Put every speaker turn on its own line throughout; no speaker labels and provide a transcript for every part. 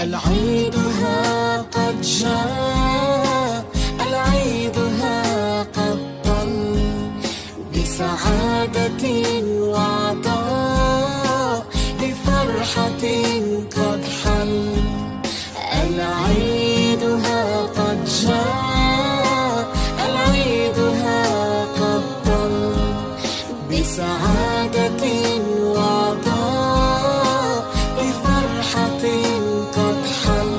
العيد ها قد جاء، العيد ها قد طل، بسعادة وعطاء، بفرحة قد حل. العيد ها قد جاء، العيد ها قد طل، بسعادة وعطاء، بفرحة قد حل.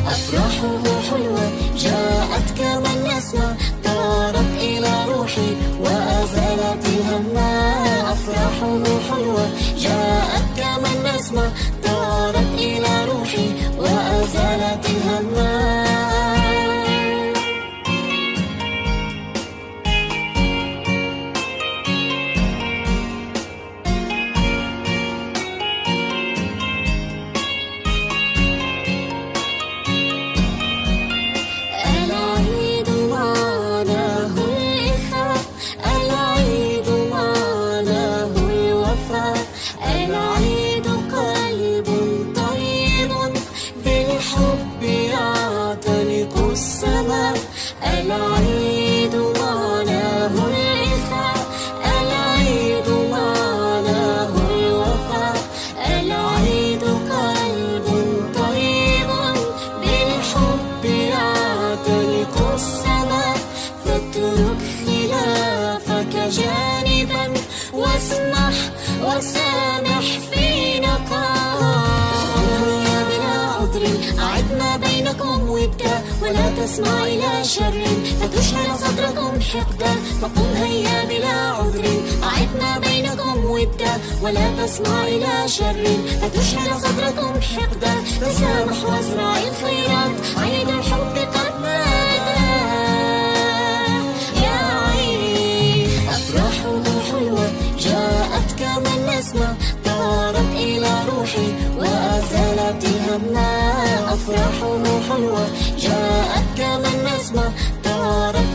أفراحه حلوة جاءت كما النسمة، طارت إلى روحي وأزالت الهمّا. أفراحه حلوة جاءت كما النسمة، طارت إلى روحي وأزالت الهمّا. العيد قلب طيب بالحب يعتنق السماء. العيد معناه الإخاء، العيد معناه الوفاء. العيد قلب طيب بالحب يعتنق السماء. فاترك خلافك جانبا واسمح وسامح في نقاء. هيا بلا عذر أعد ما بينكم ودا، ولا تسمع إلى شر فتشعل صدركم حقدا. فقم هيا بلا عذر أعد ما بينكم ودا، ولا تسمع إلى شر فتشعل صدركم حقدا. تسامح وازرع الخيرات، عيد الحب قد نادى يا عيد. أفراحه حلوة جاءت كما النسمة، طارت إلى روحي وأزالت الهمّا. أفراحه حلوة جاءت كما النسمة، طارت